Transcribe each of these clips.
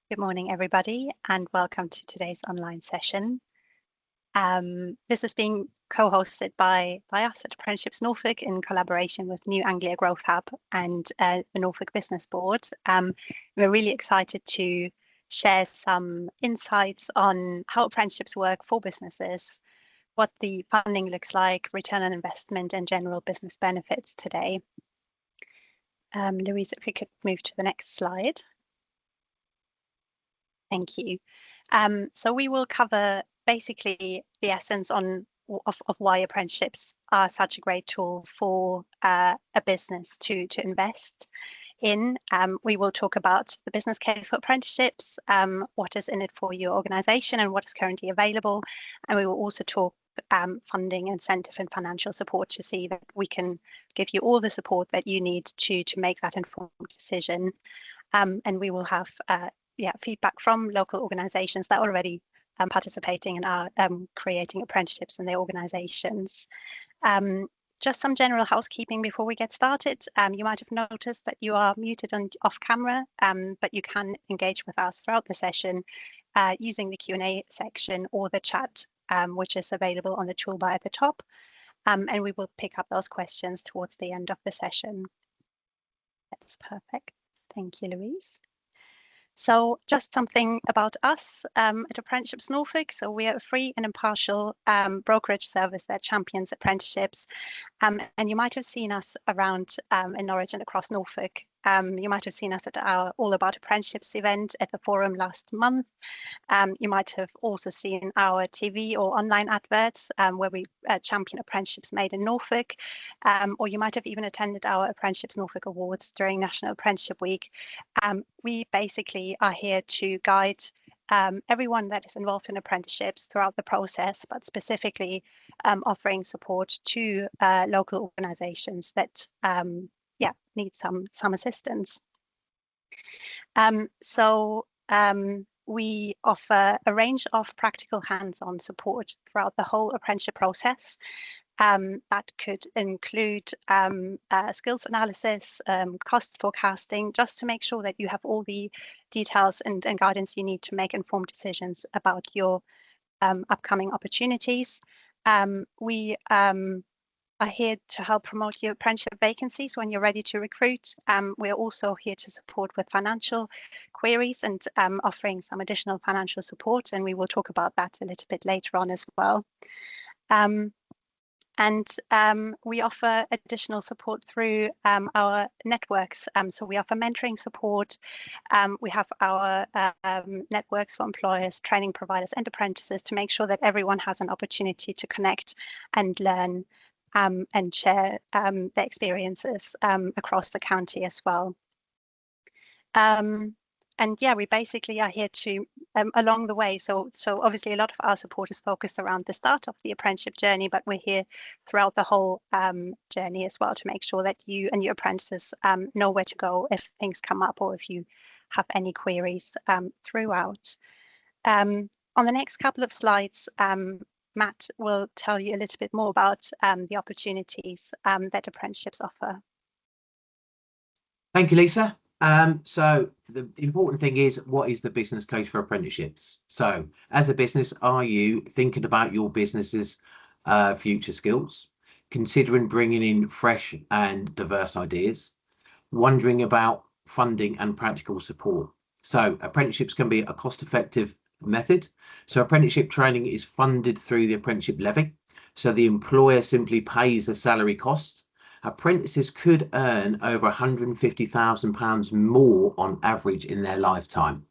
Good morning, everybody, and welcome to today's online session. This is being co-hosted by us at Apprenticeships Norfolk in collaboration with New Anglia Growth Hub and the Norfolk Business Board. We're really excited to share some insights on how apprenticeships work for businesses, what the funding looks like, return on investment, and general business benefits today. Louise, if we could move to the next slide. Thank you. So we will cover basically the essence of why apprenticeships are such a great tool for a business to invest in. We will talk about the business case for apprenticeships, what is in it for your organisation and what is currently available. And we will also talk funding, incentive and financial support to see that we can give you all the support that you need to make that informed decision. And we will have feedback from local organisations that are already participating and are creating apprenticeships in their organisations. Just some general housekeeping before we get started. You might have noticed that you are muted and off camera, but you can engage with us throughout the session using the Q&A section or the chat, which is available on the toolbar at the top. And we will pick up those questions towards the end of the session. That's perfect. Thank you, Louise. So just something about us at Apprenticeships Norfolk. So we are a free and impartial brokerage service that champions apprenticeships. And you might have seen us around in Norwich and across Norfolk. You might have seen us at our All About Apprenticeships event at the forum last month. You might have also seen our TV or online adverts where we champion apprenticeships made in Norfolk. Or you might have even attended our Apprenticeships Norfolk Awards during National Apprenticeship Week. We basically are here to guide everyone that is involved in apprenticeships throughout the process, but specifically offering support to local organisations that need some assistance. We offer a range of practical hands-on support throughout the whole apprenticeship process. That could include skills analysis, cost forecasting, just to make sure that you have all the details and guidance you need to make informed decisions about your upcoming opportunities. We are here to help promote your apprenticeship vacancies when you're ready to recruit. We're also here to support with financial queries and offering some additional financial support, and we will talk about that a little bit later on as well. We offer additional support through our networks. So we offer mentoring support. We have our networks for employers, training providers and apprentices to make sure that everyone has an opportunity to connect and learn and share their experiences across the county as well. We basically are here to along the way. So obviously a lot of our support is focused around the start of the apprenticeship journey, but we're here throughout the whole journey as well to make sure that you and your apprentices know where to go if things come up or if you have any queries throughout. On the next couple of slides, Matt will tell you a little bit more about the opportunities that apprenticeships offer. Thank you, Lisa. So the important thing is, what is the business case for apprenticeships? So as a business, are you thinking about your business's future skills, considering bringing in fresh and diverse ideas, wondering about funding and practical support? So apprenticeships can be a cost-effective method. So apprenticeship training is funded through the apprenticeship levy. So the employer simply pays the salary cost. Apprentices could earn over £150,000 more on average in their lifetime.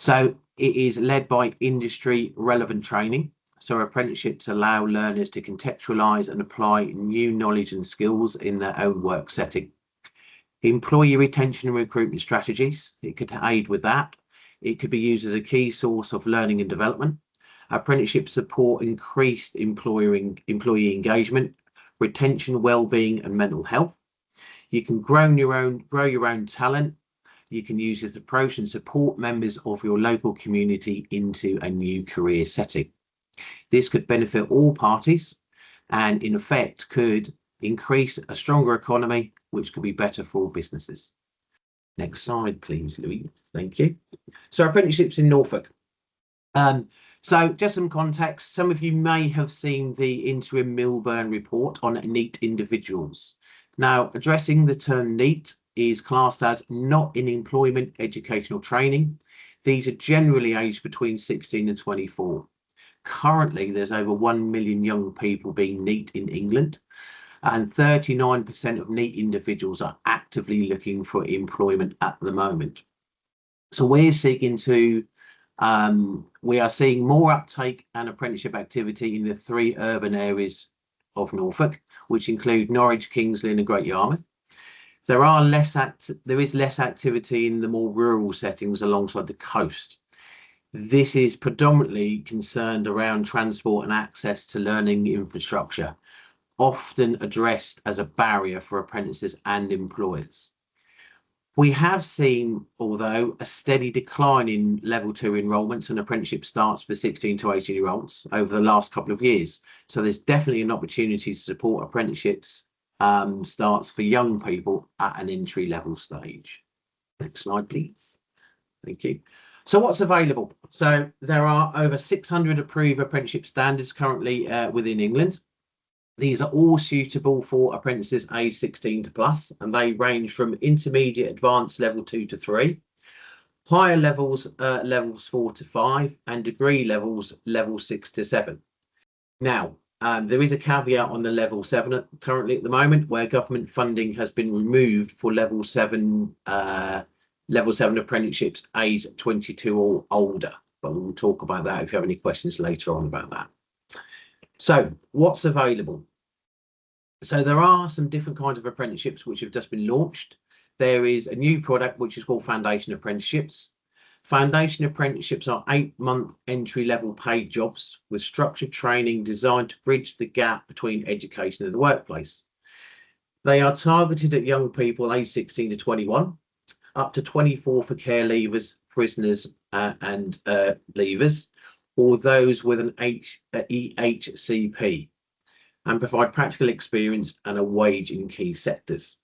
So it is led by industry relevant training. So apprenticeships allow learners to contextualise and apply new knowledge and skills in their own work setting. Employee retention and recruitment strategies, it could aid with that. It could be used as a key source of learning and development. Apprenticeship support increased employee engagement, retention, well-being and mental health. You can grow your own talent. You can use this approach and support members of your local community into a new career setting. This could benefit all parties and in effect could increase a stronger economy, which could be better for businesses. Next slide, please, Louise. Thank you. So apprenticeships in Norfolk. So just some context, some of you may have seen the interim Milburn report on NEET individuals. Now, addressing the term NEET is classed as not in employment, educational training. These are generally aged between 16 and 24. Currently, there's over 1 million young people being NEET in England, and 39% of NEET individuals are actively looking for employment at the moment. So we're seeking to we are seeing more uptake and apprenticeship activity in the 3 urban areas of Norfolk, which include Norwich, Kingsley and Great Yarmouth. There is less activity in the more rural settings alongside the coast. This is predominantly concerned around transport and access to learning infrastructure, often addressed as a barrier for apprentices and employers. We have seen, although, a steady decline in level 2 enrolments and apprenticeship starts for 16 to 18-year-olds over the last couple of years. So there's definitely an opportunity to support apprenticeships starts for young people at an entry level stage. Next slide, please. Thank you. So what's available? So there are over 600 approved apprenticeship standards currently within England. These are all suitable for apprentices aged 16 to plus, and they range from intermediate advanced level 2 to 3, higher levels, levels 4 to 5, and degree levels, level 6 to 7. Now, there is a caveat on the level 7 currently at the moment, where government funding has been removed for level 7 apprenticeships aged 22 or older. But we'll talk about that if you have any questions later on about that. So what's available? So there are some different kinds of apprenticeships which have just been launched. There is a new product which is called Foundation Apprenticeships. Foundation Apprenticeships are 8-month entry-level paid jobs with structured training designed to bridge the gap between education and the workplace. They are targeted at young people aged 16 to 21, up to 24 for care leavers, prisoners and leavers, or those with an EHCP, and provide practical experience and a wage in key sectors.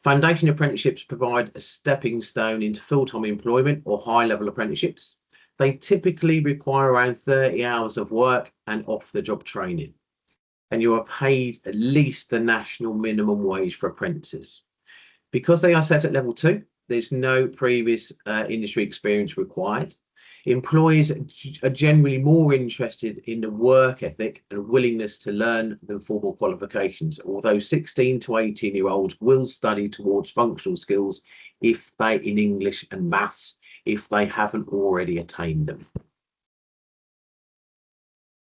Foundation apprenticeships provide a stepping stone into full-time employment or high-level apprenticeships. They typically require around 30 hours of work and off-the-job training, and you are paid at least the national minimum wage for apprentices. Because they are set at level 2, there's no previous industry experience required. Employees are generally more interested in the work ethic and willingness to learn than formal qualifications, although 16 to 18-year-olds will study towards functional skills in English and maths if they haven't already attained them.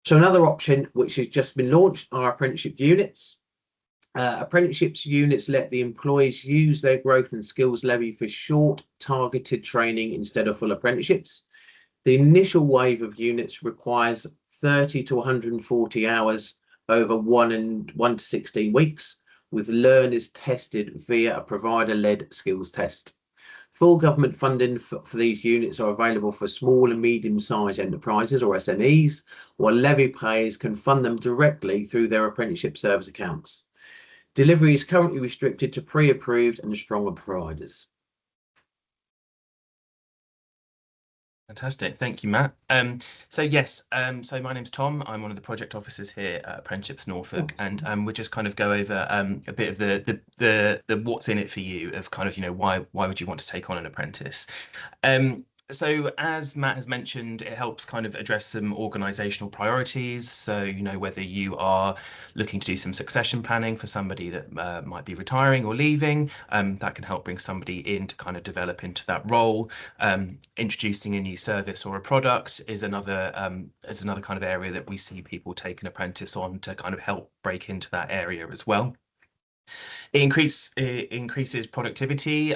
So another option which has just been launched are apprenticeship units. Apprenticeships units let the employees use their growth and skills levy for short targeted training instead of full apprenticeships. The initial wave of units requires 30 to 140 hours over 1 to 16 weeks, with learners tested via a provider-led skills test. Full government funding for these units are available for small and medium-sized enterprises or SMEs, while levy payers can fund them directly through their apprenticeship service accounts. Delivery is currently restricted to pre-approved and stronger providers. Fantastic, thank you, Matt. So yes, so my name's Tom. I'm one of the project officers here at Apprenticeships Norfolk, and we'll just kind of go over a bit of the what's in it for you, of kind of, you know, why would you want to take on an apprentice. So as Matt has mentioned, it helps kind of address some organisational priorities. So, you know, whether you are looking to do some succession planning for somebody that might be retiring or leaving, that can help bring somebody in to kind of develop into that role. Introducing a new service or a product is another kind of area that we see people take an apprentice on to kind of help break into that area as well. It increases productivity,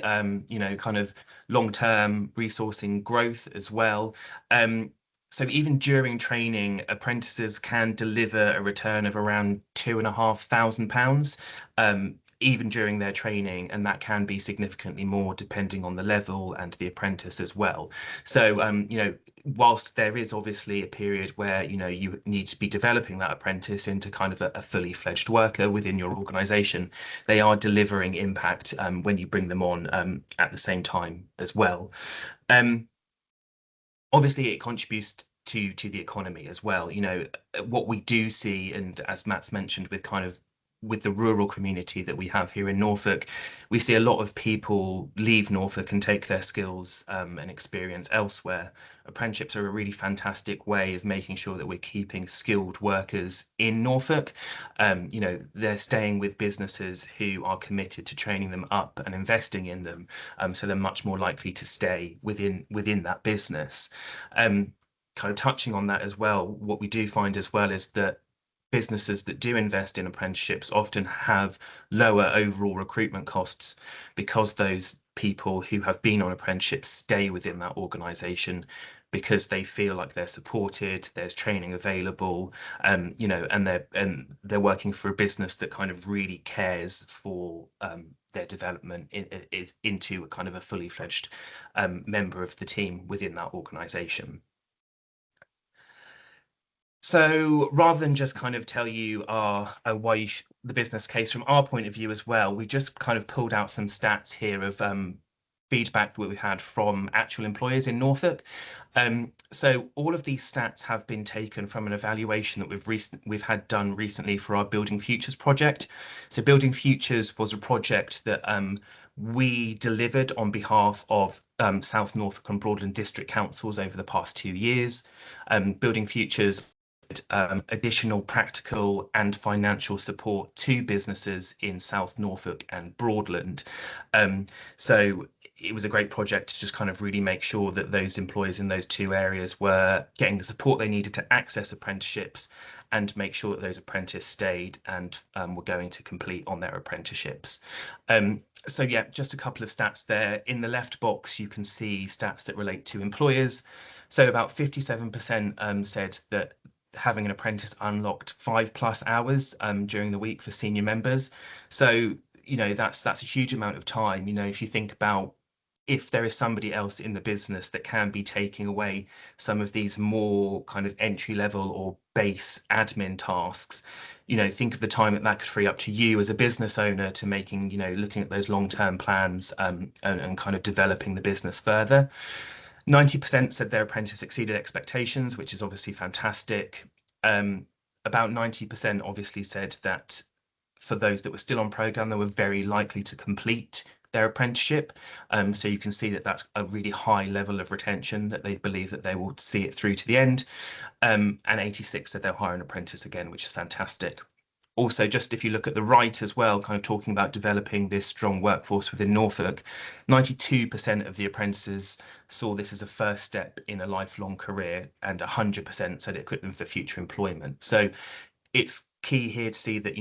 you know, kind of long-term resourcing growth as well. So even during training, apprentices can deliver a return of around £2,500, even during their training, and that can be significantly more depending on the level and the apprentice as well. So, you know, whilst there is obviously a period where you need to be developing that apprentice into kind of a fully fledged worker within your organization, they are delivering impact when you bring them on at the same time as well. Obviously it contributes to the economy as well. What we do see, and as Matt's mentioned, with the rural community that we have here in Norfolk, we see a lot of people leave Norfolk and take their skills and experience elsewhere. Apprenticeships are a really fantastic way of making sure that we're keeping skilled workers in Norfolk. They're staying with businesses who are committed to training them up and investing in them, so they're much more likely to stay within that business. Kind of touching on that as well, what we do find as well is that businesses that do invest in apprenticeships often have lower overall recruitment costs, because those people who have been on apprenticeships stay within that organization because they feel like they're supported, there's training available, and they're working for a business that kind of really cares for their development into a kind of a fully fledged member of the team within that organization. So rather than just kind of tell you why the business case from our point of view as well, we just kind of pulled out some stats here of feedback that we've had from actual employers in Norfolk. So all of these stats have been taken from an evaluation that we've had done recently for our Building Futures project. So Building Futures was a project that we delivered on behalf of South Norfolk and Broadland District Councils over the past 2 years. Building Futures additional practical and financial support to businesses in South Norfolk and Broadland. So it was a great project to just kind of really make sure that those employers in those two areas were getting the support they needed to access apprenticeships, and make sure that those apprentices stayed and were going to complete on their apprenticeships. So yeah, just a couple of stats there. In the left box, you can see stats that relate to employers. So about 57% said that having an apprentice unlocked 5+ hours during the week for senior members. So, that's a huge amount of time. If you think about, if there is somebody else in the business that can be taking away some of these more kind of entry level or base admin tasks, think of the time that could free up to you as a business owner to making, looking at those long-term plans and kind of developing the business further. 90% said their apprentice exceeded expectations, which is obviously fantastic. About 90% obviously said that for those that were still on programme, they were very likely to complete their apprenticeship. So you can see that that's a really high level of retention, that they believe that they will see it through to the end. And 86 said they'll hire an apprentice again, which is fantastic. Also, just if you look at the right as well, kind of talking about developing this strong workforce within Norfolk, 92% of the apprentices saw this as a first step in a lifelong career, and 100% said it equipped them for future employment. So it's key here to see that,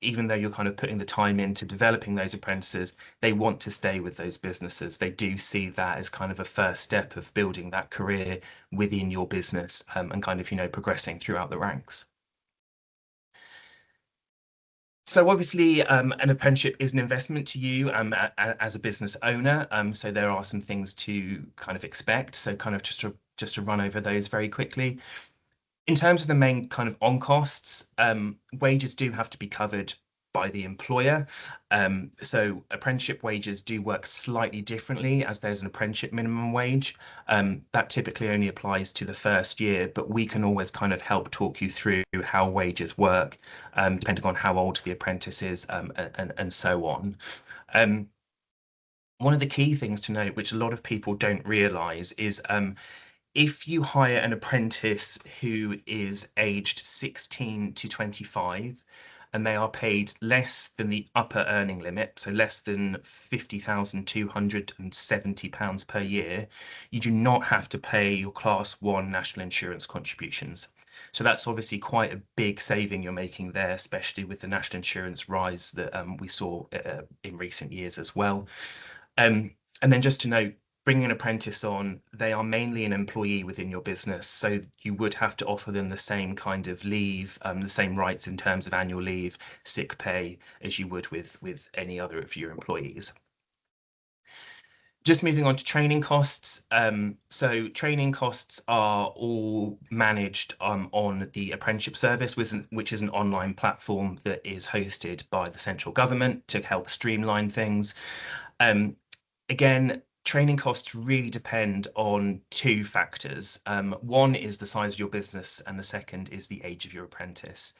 even though you're kind of putting the time into developing those apprentices, they want to stay with those businesses. They do see that as kind of a first step of building that career within your business and kind of, progressing throughout the ranks. So obviously, an apprenticeship is an investment to you as a business owner. So there are some things to kind of expect. So kind of just to run over those very quickly. In terms of the main kind of on costs, wages do have to be covered by the employer. So apprenticeship wages do work slightly differently, as there's an apprenticeship minimum wage. That typically only applies to the first year, but we can always kind of help talk you through how wages work, depending on how old the apprentice is and so on. One of the key things to note, which a lot of people don't realise, is if you hire an apprentice who is aged 16 to 25 and they are paid less than the upper earning limit, so less than £50,270 per year, you do not have to pay your Class 1 national insurance contributions. So that's obviously quite a big saving you're making there, especially with the national insurance rise that we saw in recent years as well. And then just to note, bringing an apprentice on, they are mainly an employee within your business, so you would have to offer them the same kind of leave, the same rights in terms of annual leave, sick pay, as you would with any other of your employees. Just moving on to training costs. So training costs are all managed on the Apprenticeship Service, which is an online platform that is hosted by the central government to help streamline things. Again, training costs really depend on two factors. One is the size of your business, and the second is the age of your apprentice.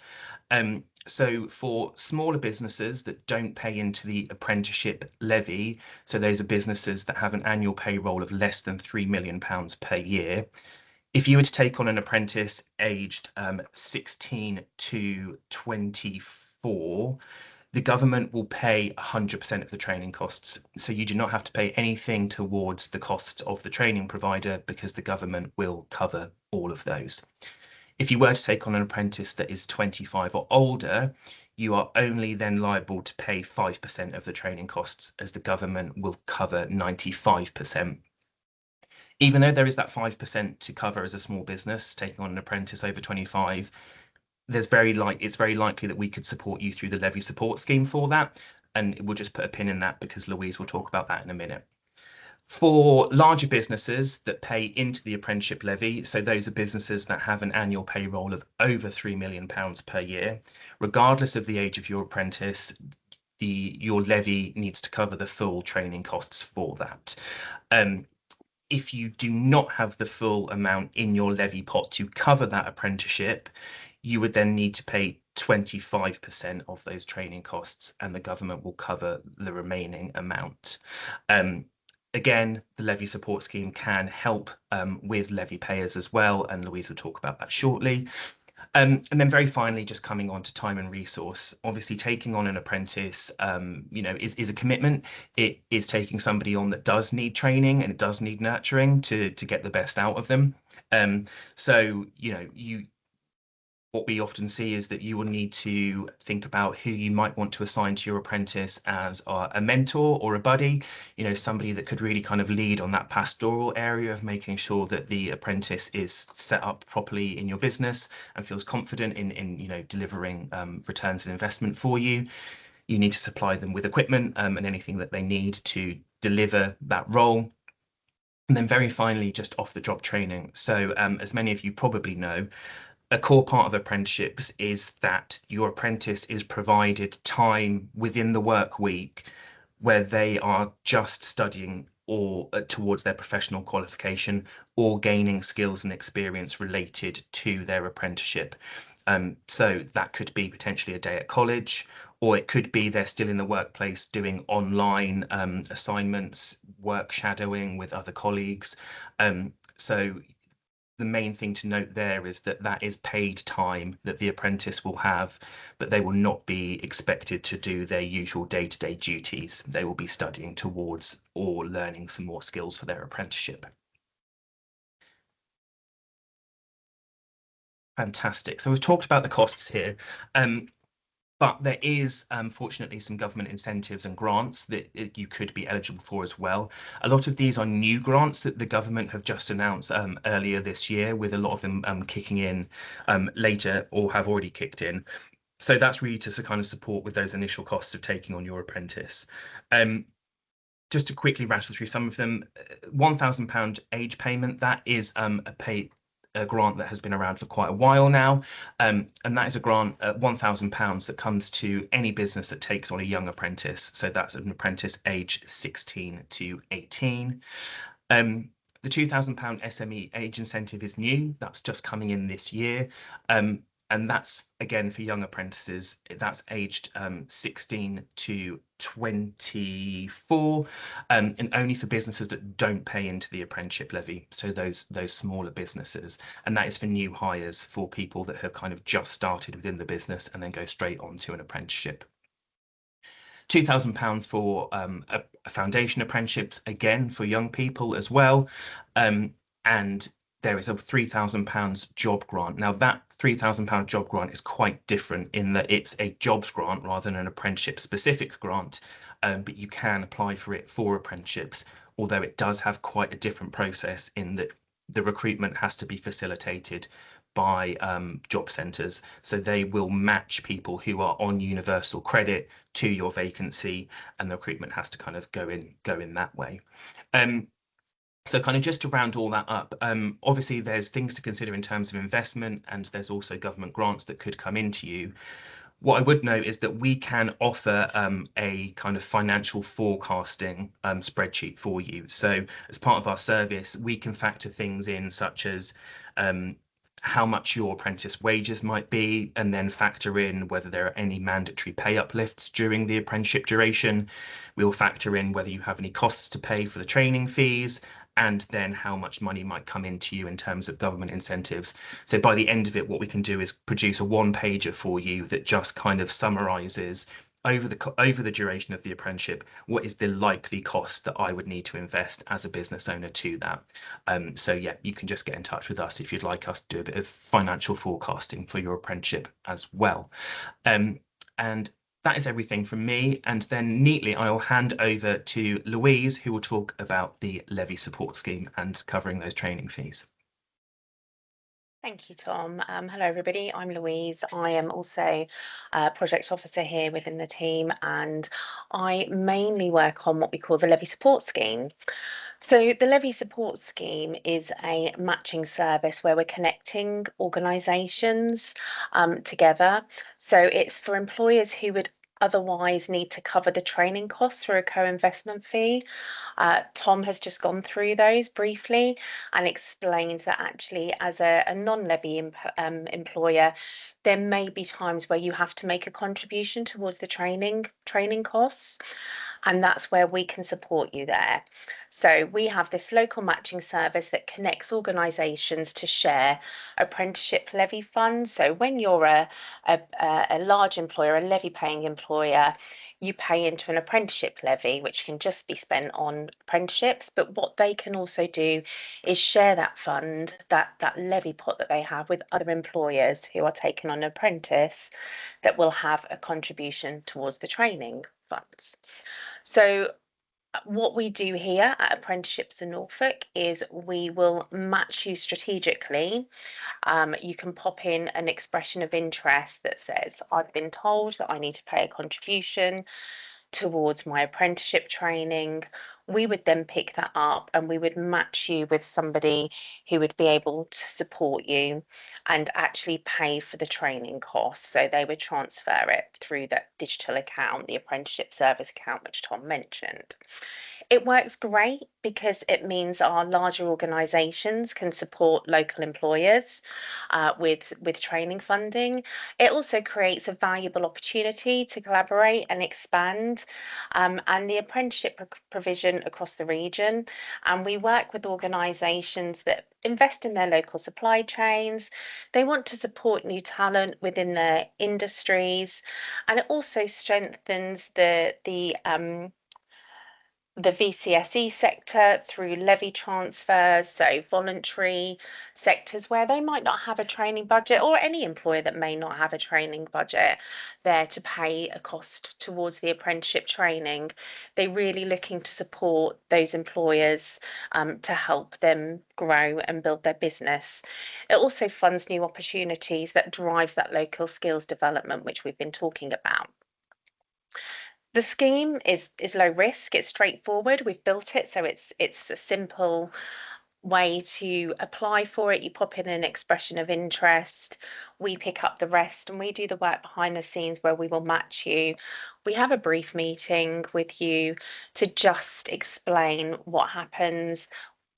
So for smaller businesses that don't pay into the apprenticeship levy, so those are businesses that have an annual payroll of less than £3 million per year, if you were to take on an apprentice aged 16 to 24, the government will pay 100% of the training costs. So you do not have to pay anything towards the costs of the training provider, because the government will cover all of those. If you were to take on an apprentice that is 25 or older, you are only then liable to pay 5% of the training costs, as the government will cover 95%. Even though there is that 5% to cover as a small business taking on an apprentice over 25, it's very likely that we could support you through the levy support scheme for that. And we'll just put a pin in that because Louise will talk about that in a minute. For larger businesses that pay into the apprenticeship levy, so those are businesses that have an annual payroll of over £3 million per year, regardless of the age of your apprentice, your levy needs to cover the full training costs for that. If you do not have the full amount in your levy pot to cover that apprenticeship, you would then need to pay 25% of those training costs, and the government will cover the remaining amount. Again, the levy support scheme can help with levy payers as well, and Louise will talk about that shortly. And then very finally, just coming on to time and resource. Obviously, taking on an apprentice, is a commitment. It is taking somebody on that does need training and it does need nurturing to get the best out of them. What we often see is that you will need to think about who you might want to assign to your apprentice as a mentor or a buddy, somebody that could really kind of lead on that pastoral area of making sure that the apprentice is set up properly in your business and feels confident in delivering returns on investment for you. You need to supply them with equipment and anything that they need to deliver that role. And then very finally, just off the job training. So as many of you probably know, a core part of apprenticeships is that your apprentice is provided time within the work week where they are just studying or towards their professional qualification or gaining skills and experience related to their apprenticeship. So that could be potentially a day at college, or it could be they're still in the workplace doing online assignments, work shadowing with other colleagues. So the main thing to note there is that that is paid time that the apprentice will have, but they will not be expected to do their usual day-to-day duties. They will be studying towards or learning some more skills for their apprenticeship. Fantastic. So we've talked about the costs here. But there is, fortunately, some government incentives and grants that you could be eligible for as well. A lot of these are new grants that the government have just announced earlier this year, with a lot of them kicking in later or have already kicked in. So that's really to kind of support with those initial costs of taking on your apprentice. Just to quickly rattle through some of them, £1,000 age payment, that is a grant that has been around for quite a while now, and that is a grant at £1,000 that comes to any business that takes on a young apprentice. So that's an apprentice aged 16 to 18. The £2,000 SME age incentive is new. That's just coming in this year. And that's, again, for young apprentices, that's aged 16 to 24, and only for businesses that don't pay into the apprenticeship levy, so those smaller businesses. And that is for new hires, for people that have kind of just started within the business and then go straight onto an apprenticeship. £2,000 for a foundation apprenticeship, again, for young people as well. And there is a £3,000 job grant. Now, that £3,000 job grant is quite different in that it's a jobs grant rather than an apprenticeship specific grant, but you can apply for it for apprenticeships, although it does have quite a different process in that the recruitment has to be facilitated by job centres. So they will match people who are on universal credit to your vacancy, and the recruitment has to kind of go in that way. So kind of just to round all that up, obviously there's things to consider in terms of investment, and there's also government grants that could come into you. What I would note is that we can offer a kind of financial forecasting spreadsheet for you. So as part of our service, we can factor things in such as how much your apprentice wages might be, and then factor in whether there are any mandatory pay uplifts during the apprenticeship duration. We'll factor in whether you have any costs to pay for the training fees, and then how much money might come into you in terms of government incentives. So by the end of it, what we can do is produce a one-pager for you that just kind of summarises over the duration of the apprenticeship, what is the likely cost that I would need to invest as a business owner to that. So yeah, you can just get in touch with us if you'd like us to do a bit of financial forecasting for your apprenticeship as well. And that is everything from me. And then neatly, I'll hand over to Louise, who will talk about the levy support scheme and covering those training fees. Thank you, Tom. Hello, everybody. I'm Louise. I am also a project officer here within the team, and I mainly work on what we call the levy support scheme. So the levy support scheme is a matching service where we're connecting organisations together. So it's for employers who would otherwise need to cover the training costs through a co-investment fee. Tom has just gone through those briefly and explained that actually as a non-levy employer, there may be times where you have to make a contribution towards the training costs, and that's where we can support you there. So we have this local matching service that connects organisations to share apprenticeship levy funds. So when you're a large employer, a levy paying employer, you pay into an apprenticeship levy, which can just be spent on apprenticeships. But what they can also do is share that fund, that levy pot that they have, with other employers who are taking on an apprentice that will have a contribution towards the training funds. So what we do here at Apprenticeships in Norfolk is we will match you strategically. You can pop in an expression of interest that says, I've been told that I need to pay a contribution towards my apprenticeship training. We would then pick that up and we would match you with somebody who would be able to support you and actually pay for the training costs. So they would transfer it through that digital account, the apprenticeship service account, which Tom mentioned. It works great because it means our larger organisations can support local employers with training funding. It also creates a valuable opportunity to collaborate and expand and the apprenticeship provision across the region. And we work with organisations that invest in their local supply chains. They want to support new talent within their industries, and it also strengthens the VCSE sector through levy transfers, so voluntary sectors where they might not have a training budget, or any employer that may not have a training budget there to pay a cost towards the apprenticeship training. They're really looking to support those employers to help them grow and build their business. It also funds new opportunities that drives that local skills development, which we've been talking about. The scheme is low risk, it's straightforward. We've built it so it's a simple way to apply for it. You pop in an expression of interest, we pick up the rest, and we do the work behind the scenes where we will match you. We have a brief meeting with you to just explain what happens.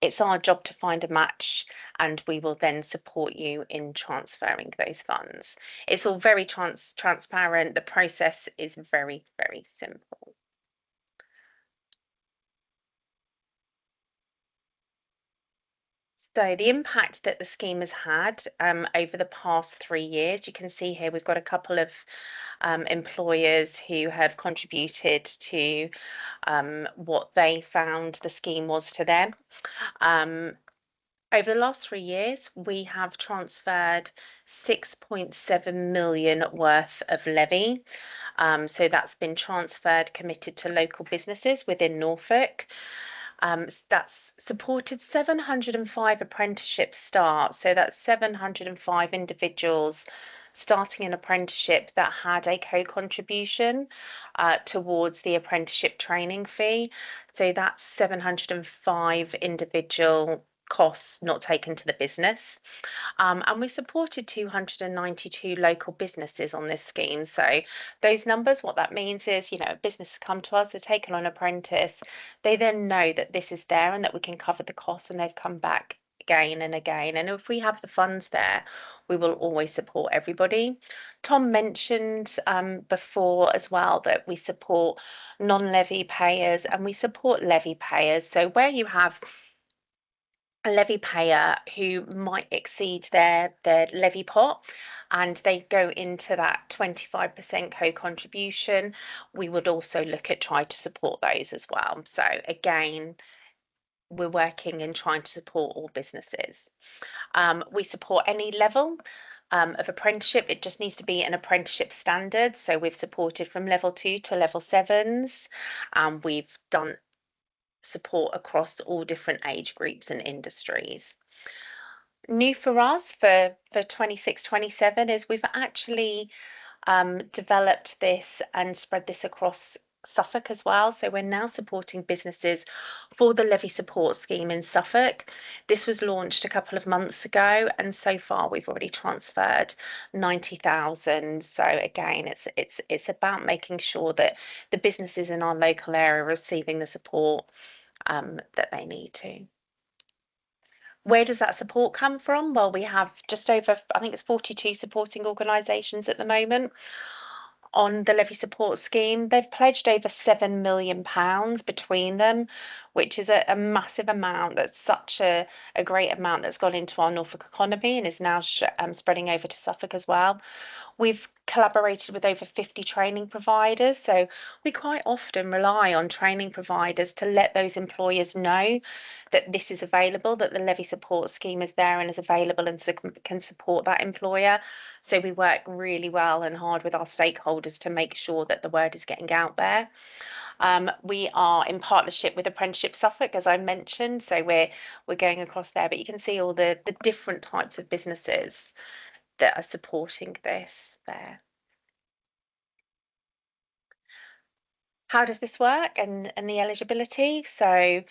It's our job to find a match, and we will then support you in transferring those funds. It's all very transparent. The process is very, very simple. So the impact that the scheme has had over the past 3 years, you can see here we've got a couple of employers who have contributed to what they found the scheme was to them. Over the last 3 years, we have transferred 6.7 million worth of levy. So that's been transferred, committed to local businesses within Norfolk. That's supported 705 apprenticeship starts. So that's 705 individuals starting an apprenticeship that had a co-contribution towards the apprenticeship training fee. So that's 705 individual costs not taken to the business. And we supported 292 local businesses on this scheme. So those numbers, what that means is, a business has come to us, they've taken on an apprentice, they then know that this is there and that we can cover the costs, and they've come back again and again. And if we have the funds there, we will always support everybody. Tom mentioned before as well that we support non-levy payers and we support levy payers. So where you have a levy payer who might exceed their levy pot and they go into that 25% co-contribution, we would also look at trying to support those as well. So again, we're working and trying to support all businesses. We support any level of apprenticeship. It just needs to be an apprenticeship standard. So we've supported from level 2 to level 7s. We've done support across all different age groups and industries. New for us for 26-27 is we've actually developed this and spread this across Suffolk as well. So we're now supporting businesses for the levy support scheme in Suffolk. This was launched a couple of months ago, and so far we've already transferred 90,000. So again, it's about making sure that the businesses in our local area are receiving the support that they need to. Where does that support come from? Well, we have just over, I think it's 42 supporting organisations at the moment on the levy support scheme. They've pledged over £7 million between them, which is a massive amount. That's such a great amount that's gone into our Norfolk economy and is now spreading over to Suffolk as well. We've collaborated with over 50 training providers, so we quite often rely on training providers to let those employers know that this is available, that the levy support scheme is there and is available and can support that employer. So we work really well and hard with our stakeholders to make sure that the word is getting out there. We are in partnership with Apprenticeships Suffolk, as I mentioned, so we're going across there, but you can see all the different types of businesses that are supporting this there. How does this work and the eligibility? So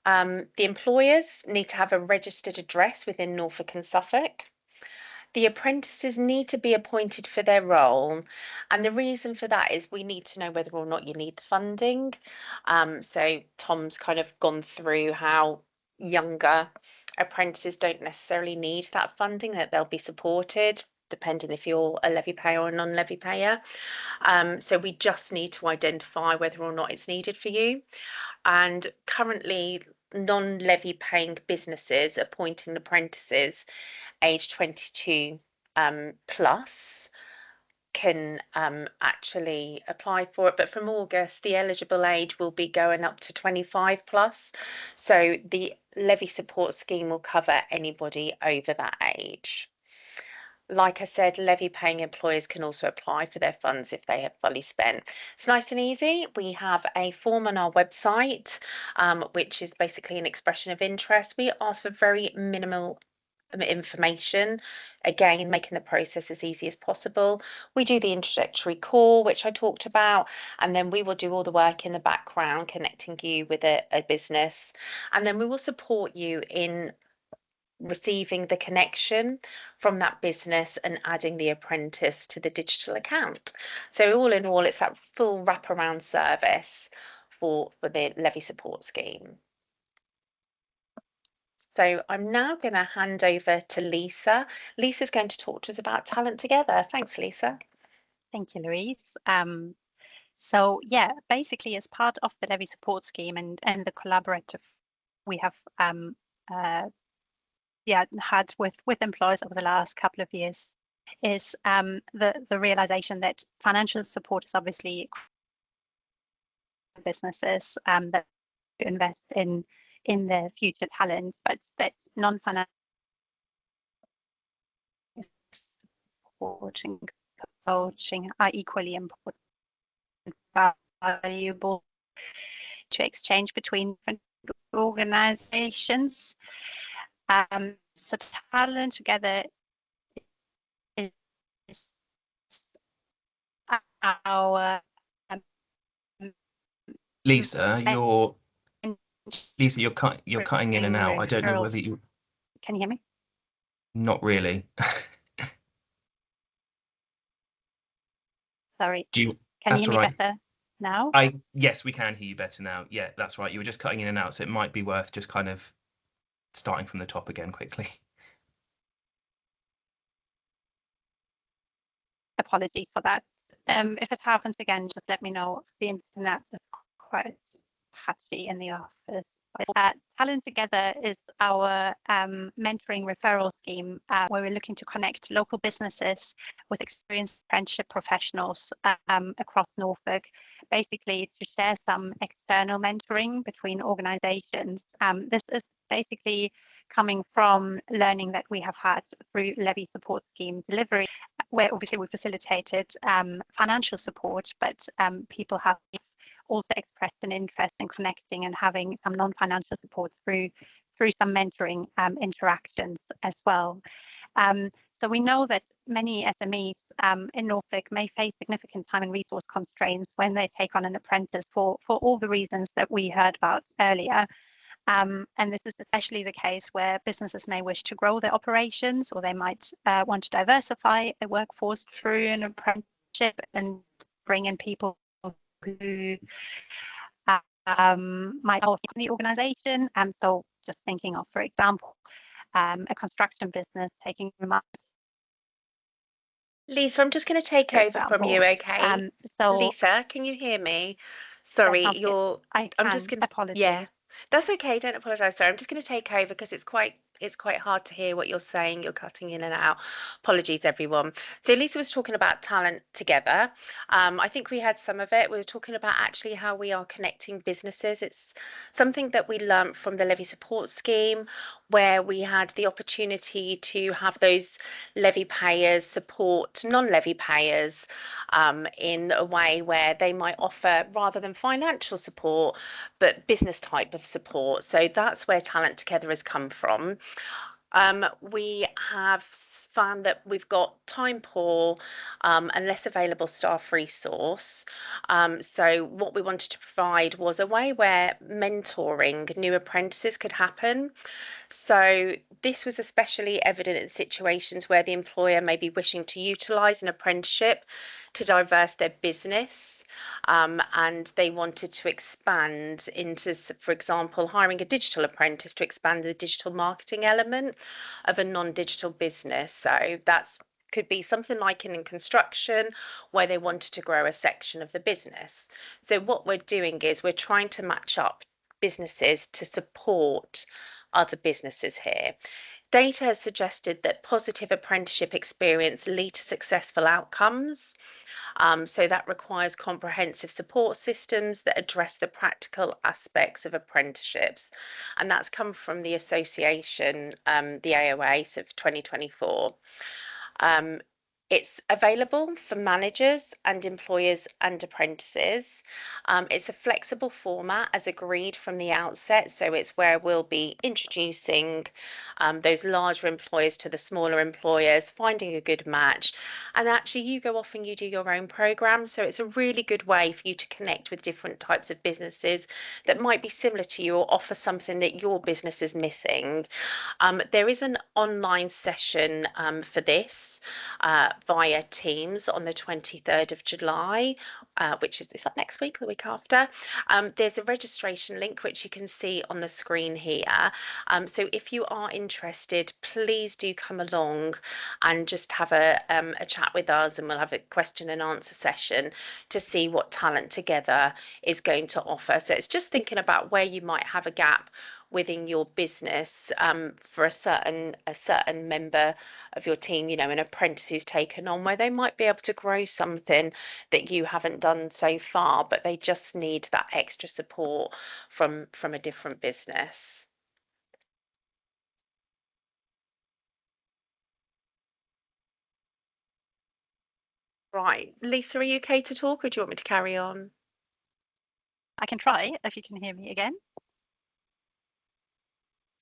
the employers need to have a registered address within Norfolk and Suffolk. The apprentices need to be appointed for their role, and the reason for that is we need to know whether or not you need the funding. So Tom's kind of gone through how younger apprentices don't necessarily need that funding, that they'll be supported depending if you're a levy payer or a non-levy payer. So we just need to identify whether or not it's needed for you. And currently non-levy paying businesses appointing apprentices age 22 plus can actually apply for it, but from August the eligible age will be going up to 25 plus, so the levy support scheme will cover anybody over that age. Like I said, levy paying employers can also apply for their funds if they have fully spent. It's nice and easy. We have a form on our website, which is basically an expression of interest. We ask for very minimal information, again making the process as easy as possible. We do the introductory call, which I talked about, and then we will do all the work in the background connecting you with a business, and then we will support you in receiving the connection from that business and adding the apprentice to the digital account. So all in all, it's that full wraparound service for the levy support scheme. So I'm now going to hand over to Lisa. Lisa's going to talk to us about Talent Together. Thanks, Lisa. Thank you, Louise. So yeah, basically as part of the levy support scheme and the collaborative we have had with employers over the last couple of years is the realization that financial support is obviously businesses that invest in their future talent, but that non-financial supporting, coaching are equally important, valuable to exchange between different organizations. So Talent Together is our Lisa, you're mentoring you're cutting in and out. I don't know referral whether you. Can you hear me? Not really. Sorry. Do you? Can you That's hear all me right. better now? Yes, we can hear you better now. Yeah, that's right. You were just cutting in and out, so it might be worth just kind of starting from the top again quickly. Apologies for that. If it happens again, just let me know. The internet is quite patchy in the office. Talent Together is our mentoring referral scheme where we're looking to connect local businesses with experienced apprenticeship professionals across Norfolk, basically to share some external mentoring between organisations. This is basically coming from learning that we have had through Levy Support Scheme delivery, where obviously we facilitated financial support, but people have also expressed an interest in connecting and having some non-financial support through some mentoring interactions as well. So we know that many SMEs in Norfolk may face significant time and resource constraints when they take on an apprentice for all the reasons that we heard about earlier. And this is especially the case where businesses may wish to grow their operations, or they might want to diversify their workforce through an apprenticeship and bring in people who might help in the organisation. So just thinking of, for example, a construction business taking remote. Lisa, I'm just going to take over from you, okay? So Lisa, can you hear me? Sorry, I'm just going to. apologize. Yeah, that's okay. Don't apologize. Sorry, I'm just going to take over because it's quite hard to hear what you're saying. You're cutting in and out. Apologies, everyone. So Lisa was talking about Talent Together. I think we had some of it. We were talking about actually how we are connecting businesses. It's something that we learnt from the Levy Support Scheme, where we had the opportunity to have those levy payers support non-levy payers in a way where they might offer, rather than financial support, but business type of support. So that's where Talent Together has come from. We have found that we've got time poor and less available staff resource. So what we wanted to provide was a way where mentoring new apprentices could happen. So this was especially evident in situations where the employer may be wishing to utilise an apprenticeship to diverse their business, and they wanted to expand into, for example, hiring a digital apprentice to expand the digital marketing element of a non-digital business. So that's could be something like in construction, where they wanted to grow a section of the business. So what we're doing is we're trying to match up businesses to support other businesses here. Data has suggested that positive apprenticeship experience lead to successful outcomes. So that requires comprehensive support systems that address the practical aspects of apprenticeships. And that's come from the association, the AOA, of 2024. It's available for managers and employers and apprentices. It's a flexible format as agreed from the outset. So it's where we'll be introducing those larger employers to the smaller employers, finding a good match. And actually you go off and you do your own program. So it's a really good way for you to connect with different types of businesses that might be similar to you or offer something that your business is missing. There is an online session for this via Teams on the 23rd of July, which is that next week or the week after. There's a registration link which you can see on the screen here. So if you are interested, please do come along and just have a chat with us, and we'll have a question and answer session to see what Talent Together is going to offer. So it's just thinking about where you might have a gap within your business for a certain member of your team, you know, an apprentice who's taken on, where they might be able to grow something that you haven't done so far, but they just need that extra support from a different business. Right, Lisa, are you okay to talk, or do you want me to carry on? I can try if you can hear me again.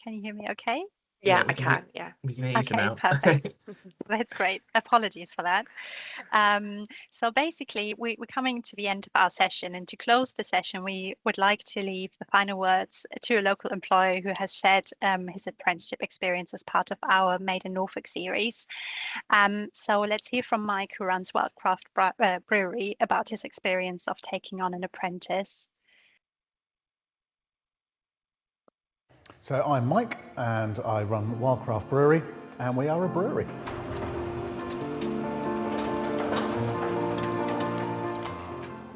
Can you hear me okay? Yeah, we I can. Yeah. We can hear you for Okay, now. perfect. That's great. Apologies for that. So basically, we're coming to the end of our session, and to close the session, we would like to leave the final words to a local employer who has shared his apprenticeship experience as part of our Made in Norfolk series. So let's hear from Mike, who runs Wildcraft Brewery, about his experience of taking on an apprentice. So I'm Mike and I run Wildcraft Brewery, and we are a brewery.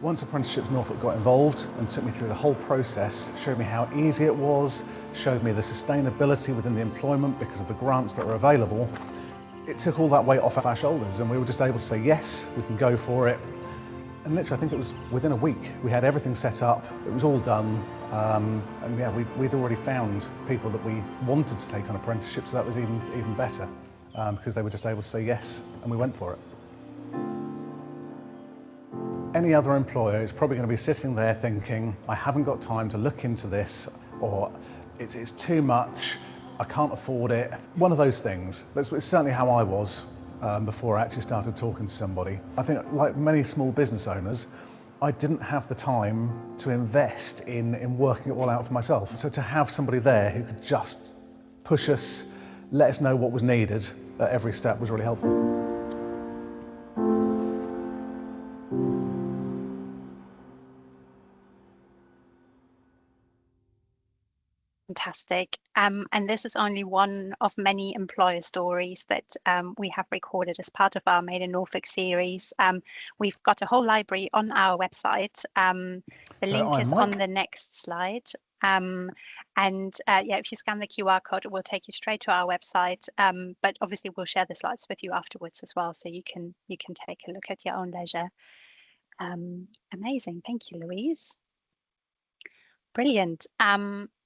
Once Apprenticeships Norfolk got involved and took me through the whole process, showed me how easy it was, showed me the sustainability within the employment because of the grants that were available, it took all that weight off our shoulders, and we were just able to say, yes, we can go for it. And literally, I think it was within a week, we had everything set up, it was all done, and yeah, we'd already found people that we wanted to take on apprenticeships, so that was even better, because they were just able to say yes, and we went for it. Any other employer is probably going to be sitting there thinking, I haven't got time to look into this, or it's too much, I can't afford it. One of those things. It's certainly how I was before I actually started talking to somebody. I think, like many small business owners, I didn't have the time to invest in working it all out for myself. So to have somebody there who could just push us, let us know what was needed at every step was really helpful. Fantastic. And this is only one of many employer stories that we have recorded as part of our Made in Norfolk series. We've got a whole library on our website. The link is on the next slide. Yeah, if you scan the QR code, it will take you straight to our website. But obviously, we'll share the slides with you afterwards as well, so you can take a look at your own leisure. Amazing. Thank you, Louise. Brilliant.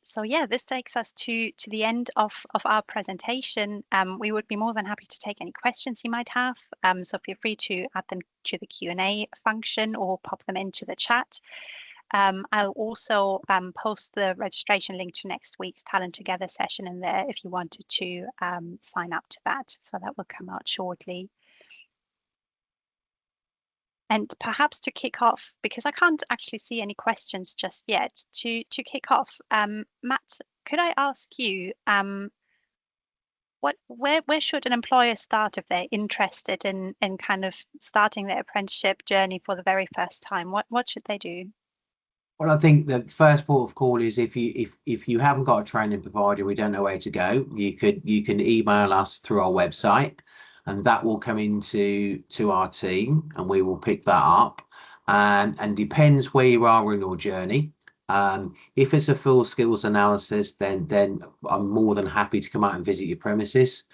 So yeah, this takes us to the end of our presentation. We would be more than happy to take any questions you might have. So feel free to add them to the Q&A function or pop them into the chat. I'll also post the registration link to next week's Talent Together session in there if you wanted to sign up to that. So that will come out shortly. And perhaps to kick off, because I can't actually see any questions just yet, to kick off, Matt, could I ask you, where should an employer start if they're interested in kind of starting their apprenticeship journey for the very first time? What should they do? Well, I think the first port of call is if you haven't got a training provider, we don't know where to go. You can email us through our website, and that will come into our team, and we will pick that up. And depends where you are in your journey. If it's a full skills analysis, then I'm more than happy to come out and visit your premises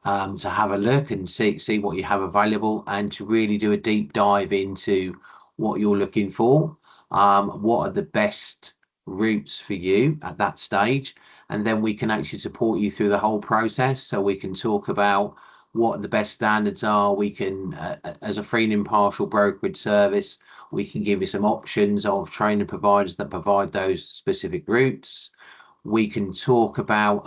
to have a look and see what you have available, and to really do a deep dive into what you're looking for. What are the best routes for you at that stage, and then we can actually support you through the whole process. So we can talk about what the best standards are. We can, as a free and impartial brokerage service, we can give you some options of training providers that provide those specific routes. We can talk about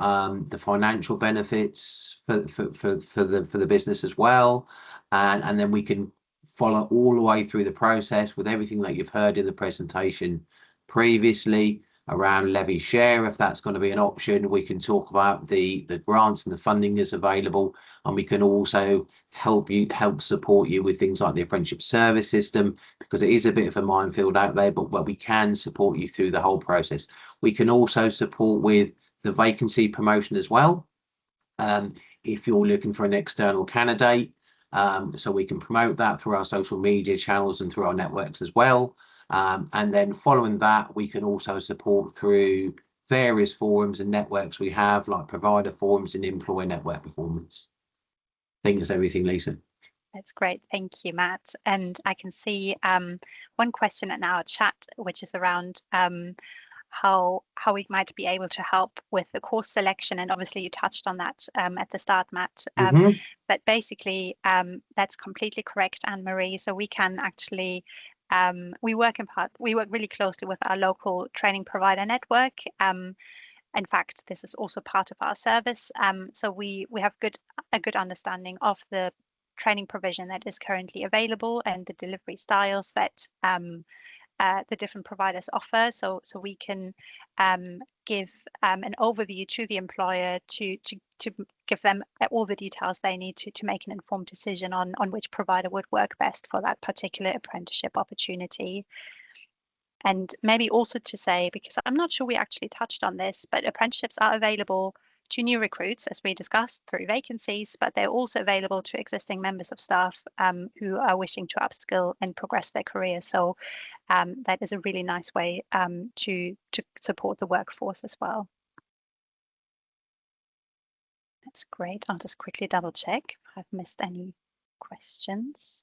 the financial benefits for the business as well, and then we can follow all the way through the process with everything that you've heard in the presentation previously around levy share, if that's going to be an option. We can talk about the grants and the funding that's available, and we can also help support you with things like the apprenticeship service system, because it is a bit of a minefield out there, but we can support you through the whole process. We can also support with the vacancy promotion as well, if you're looking for an external candidate. So we can promote that through our social media channels and through our networks as well. And then following that, we can also support through various forums and networks we have, like provider forums and employee network performance. I think that's everything, Lisa. That's great. Thank you, Matt. And I can see one question in our chat, which is around how we might be able to help with the course selection. And obviously you touched on that at the start, Matt. But basically, that's completely correct, Anne-Marie. So we can actually, we work really closely with our local training provider network. In fact, this is also part of our service. So we have a good understanding of the training provision that is currently available and the delivery styles that the different providers offer. So we can give an overview to the employer to give them all the details they need to make an informed decision on which provider would work best for that particular apprenticeship opportunity. And maybe also to say, because I'm not sure we actually touched on this, but apprenticeships are available to new recruits, as we discussed, through vacancies, but they're also available to existing members of staff who are wishing to upskill and progress their career. So that is a really nice way to support the workforce as well. That's great. I'll just quickly double check if I've missed any questions.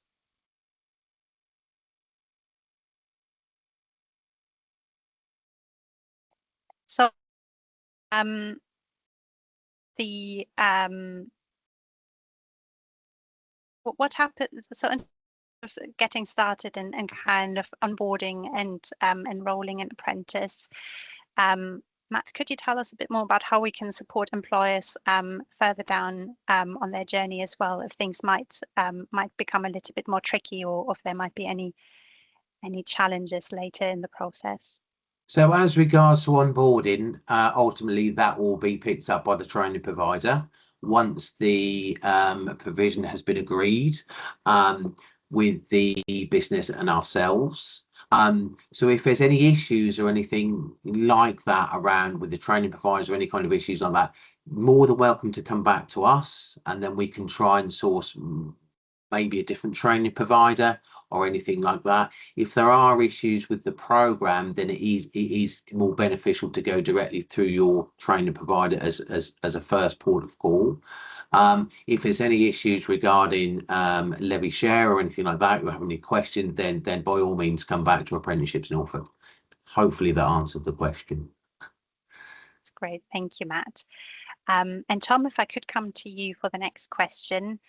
So what happens, so in terms of getting started and kind of onboarding and enrolling an apprentice, Matt, could you tell us a bit more about how we can support employers further down on their journey as well, if things might become a little bit more tricky, or if there might be any challenges later in the process? So as regards to onboarding, ultimately that will be picked up by the training provider once the provision has been agreed with the business and ourselves. So if there's any issues or anything like that around with the training providers or any kind of issues like that, more than welcome to come back to us, and then we can try and source maybe a different training provider or anything like that. If there are issues with the program, then it is more beneficial to go directly through your training provider as a first port of call. If there's any issues regarding levy share or anything like that, if you have any questions, then by all means come back to Apprenticeships Norfolk. Hopefully that answers the question. That's great. Thank you, Matt. And Tom, if I could come to you for the next question.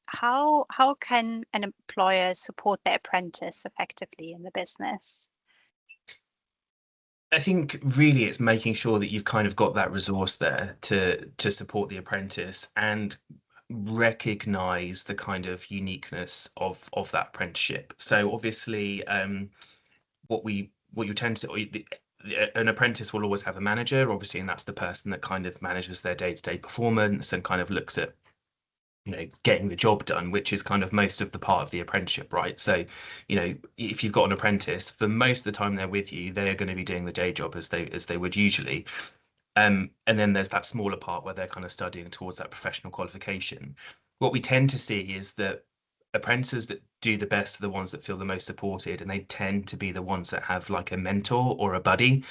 How can an employer support their apprentice effectively in the business? I think really it's making sure that you've kind of got that resource there to support the apprentice and recognize the kind of uniqueness of that apprenticeship. So obviously what you tend to, an apprentice will always have a manager, obviously, and that's the person that kind of manages their day-to-day performance and kind of looks at, you know, getting the job done, which is kind of most of the part of the apprenticeship, right? So, you know, if you've got an apprentice, for most of the time they're with you, they are going to be doing the day job as they would usually. And then there's that smaller part where they're kind of studying towards that professional qualification. What we tend to see is that apprentices that do the best are the ones that feel the most supported, and they tend to be the ones that have like a mentor or a buddy.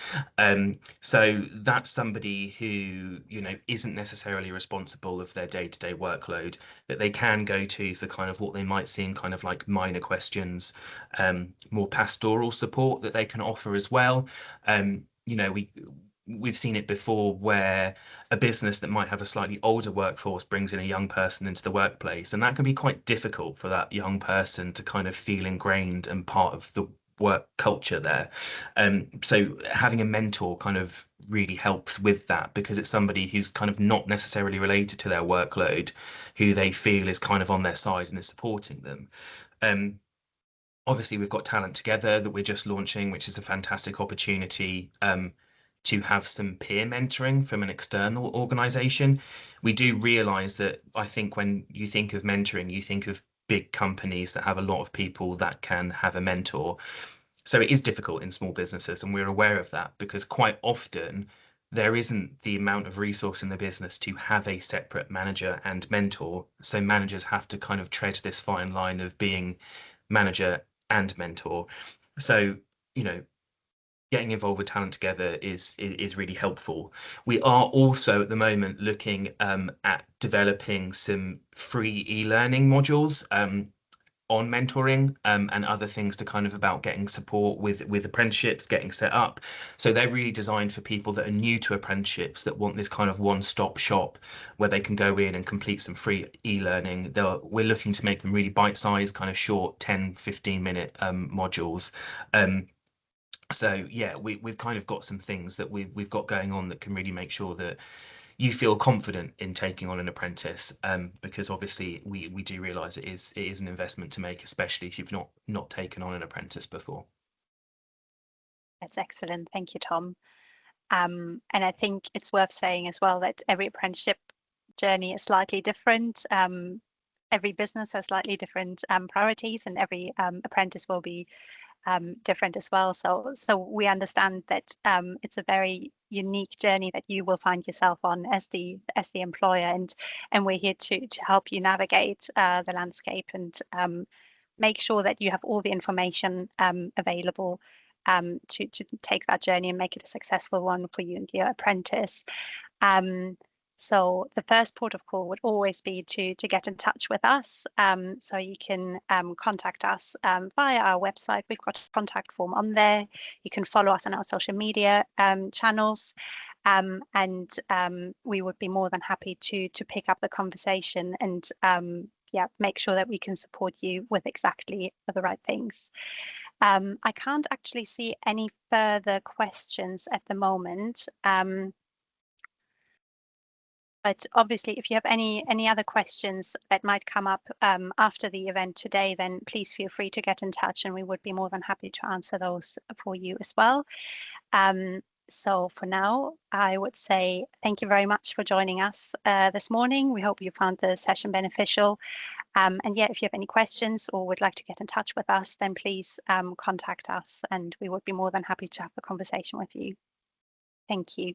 So that's somebody who, you know, isn't necessarily responsible of their day-to-day workload, that they can go to for kind of what they might see in kind of like minor questions, more pastoral support that they can offer as well. You know, we've seen it before where a business that might have a slightly older workforce brings in a young person into the workplace, and that can be quite difficult for that young person to kind of feel ingrained and part of the work culture there. So having a mentor kind of really helps with that, because it's somebody who's kind of not necessarily related to their workload, who they feel is kind of on their side and is supporting them. Obviously, we've got Talent Together that we're just launching, which is a fantastic opportunity to have some peer mentoring from an external organization. We do realize that, I think when you think of mentoring, you think of big companies that have a lot of people that can have a mentor. So it is difficult in small businesses, and we're aware of that, because quite often there isn't the amount of resource in the business to have a separate manager and mentor. So managers have to kind of tread this fine line of being manager and mentor. So, you know, getting involved with Talent Together is really helpful. We are also at the moment looking at developing some free e-learning modules on mentoring and other things to kind of about getting support with apprenticeships, getting set up. So they're really designed for people that are new to apprenticeships, that want this kind of one-stop shop where they can go in and complete some free e-learning. We're looking to make them really bite-sized, kind of short 10-15 minute modules. So yeah, we've kind of got some things that we've got going on that can really make sure that you feel confident in taking on an apprentice, because obviously we do realise it is an investment to make, especially if you've not taken on an apprentice before. That's excellent. Thank you, Tom. And I think it's worth saying as well that every apprenticeship journey is slightly different. Every business has slightly different priorities, and every apprentice will be different as well. So we understand that it's a very unique journey that you will find yourself on as the employer, and we're here to help you navigate the landscape and make sure that you have all the information available to take that journey and make it a successful one for you and your apprentice. So the first port of call would always be to get in touch with us. So you can contact us via our website. We've got a contact form on there. You can follow us on our social media channels. And we would be more than happy to pick up the conversation and yeah, make sure that we can support you with exactly the right things. I can't actually see any further questions at the moment. But obviously, if you have any other questions that might come up after the event today, then please feel free to get in touch, and we would be more than happy to answer those for you as well. So for now, I would say thank you very much for joining us this morning. We hope you found the session beneficial. And yeah, if you have any questions or would like to get in touch with us, then please contact us, and we would be more than happy to have a conversation with you. Thank you.